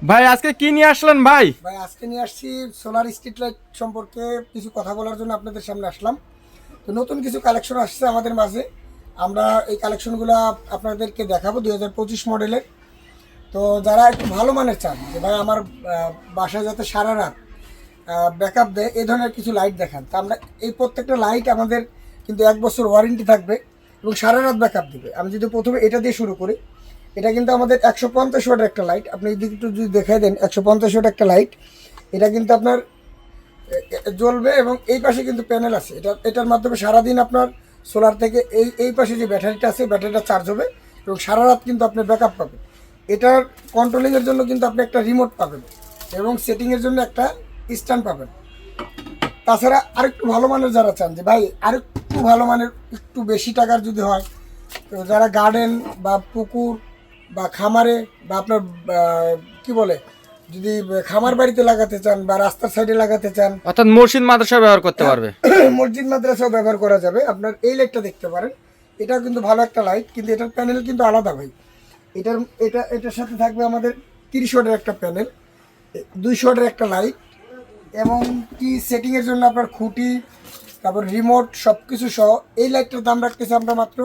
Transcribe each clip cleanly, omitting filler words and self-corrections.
ভাই আজকে কি নিয়ে আসলেন ভাই? ভাই আজকে নিয়ে আসছি সোলার স্ট্রিট লাইট সম্পর্কে কিছু কথা বলার জন্য আপনাদের সামনে আসলাম। তো নতুন কিছু কালেকশন আসছে আমাদের মাঝে। আমরা এই কালেকশনগুলো আপনাদেরকে দেখাবো 2025 মডেলের। তো যারা একটু ভালো মানের চান যে ভাই আমার বাসায় যাতে সারা রাত ব্যাকআপ দেয় এই ধরনের কিছু লাইট দেখান, তা আমরা এই প্রত্যেকটা লাইট আমাদের কিন্তু 1 বছর ওয়ারেন্টি থাকবে এবং সারা রাত ব্যাকআপ দিবে। আমি যদি প্রথমে এটা দিয়ে শুরু করি, এটা কিন্তু আমাদের 150 ওয়াটের একটা লাইট। আপনি যদি একটু যদি দেখাই দেন, 150 ওয়াট একটা লাইট। এটা কিন্তু আপনার জ্বলবে এবং এই পাশে কিন্তু প্যানেল আছে। এটার মাধ্যমে সারাদিন আপনার সোলার থেকে এই পাশে যে ব্যাটারিটা আছে ব্যাটারিটা চার্জ হবে এবং সারা রাত কিন্তু আপনি ব্যাকআপ পাবেন। এটার কন্ট্রোলিংয়ের জন্য কিন্তু আপনি একটা রিমোট পাবেন এবং সেটিংয়ের জন্য একটা স্ট্যান্ড পাবেন। তাছাড়া আরেকটু ভালো মানের যারা চান যে ভাই আরেকটু ভালো মানের একটু বেশি টাকার যদি হয়, তো যারা গার্ডেন বা পুকুর বা খামারে বা আপনার কি বলে যদি খামার বাড়িতে লাগাতে চান বা রাস্তার সাইডে লাগাতে চান, অর্থাৎ মসজিদ মাদ্রাসা ব্যবহার করতে পারবে। মসজিদ মাদ্রাসাও ব্যবহার করা যাবে। আপনার এই লাইটটা দেখতে পারেন, এটাও কিন্তু ভালো একটা লাইট, কিন্তু এটার প্যানেল কিন্তু আলাদা ভাই। এটার সাথে থাকবে আমাদের 30 ওয়াটের একটা প্যানেল, 200 ওয়াটের একটা লাইট এবং কি সেটিংয়ের জন্য আপনার খুঁটি, তারপর রিমোট সব কিছু সহ এই লাইটটার দাম রাখতেছি আমরা মাত্র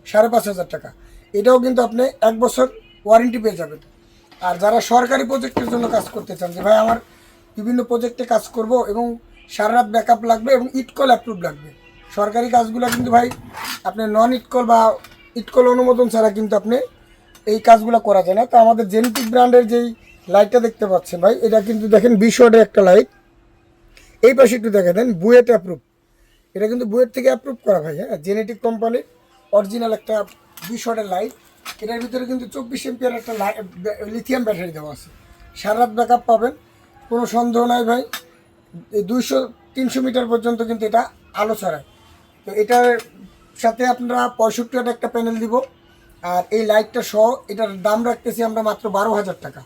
5,500 টাকা। এটাও কিন্তু আপনি 1 বছর ওয়ারেন্টি পেয়ে যাবেন। আর যারা সরকারি প্রজেক্টের জন্য কাজ করতে চান যে ভাই আমার বিভিন্ন প্রজেক্টে কাজ করব এবং সারা রাত ব্যাকআপ লাগবে এবং ইটকল অ্যাপ্রুভ লাগবে, সরকারি কাজগুলো কিন্তু ভাই আপনি নন ইটকল বা ইটকল অনুমোদন ছাড়া কিন্তু আপনি এই কাজগুলো করা যায় না। তো আমাদের জেনেটিক ব্র্যান্ডের যেই লাইটটা দেখতে পাচ্ছেন ভাই, এটা কিন্তু দেখেন 20 ওয়াটের একটা লাইট। এই পাশে একটু দেখে দেন, বুয়েট অ্যাপ্রুভ। এটা কিন্তু বুয়েট থেকে অ্যাপ্রুভ করা ভাই, হ্যাঁ, জেনেটিক কোম্পানির অরিজিনাল একটা 20 ওয়াটের লাইট। এটার ভিতরে কিন্তু 24 এমপিয়ার একটা লিথিয়াম ব্যাটারি দেওয়া আছে, সারা রাত ব্যাকআপ পাবেন, কোনো সন্দেহ নাই ভাই। 200-300 মিটার পর্যন্ত কিন্তু এটা আলো ছড়ায়। তো এটার সাথে আপনারা 65 ওয়াট একটা প্যানেল দিব। আর এই লাইটটা সহ এটার দাম রাখতেছি আমরা মাত্র 12,000 টাকা।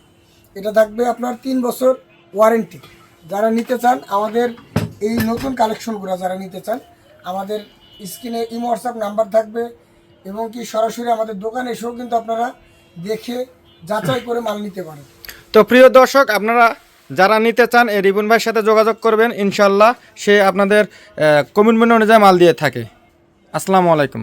এটা থাকবে আপনার 3 বছর ওয়ারেন্টি। যারা নিতে চান আমাদের এই নতুন কালেকশনগুলো যারা নিতে চান, আমাদের স্ক্রিনে ইমো হোয়াটসঅ্যাপ নাম্বার থাকবে এবং কি সরাসরি আমাদের দোকানে এসেও কিন্তু আপনারা দেখে যাচাই করে মাল নিতে পারেন। তো প্রিয় দর্শক, আপনারা যারা নিতে চান এই রিবন ভাইয়ের সাথে যোগাযোগ করবেন, ইনশাল্লাহ সে আপনাদের কমিটমেন্ট অনুযায়ী মাল দিয়ে থাকে। আসসালামু আলাইকুম।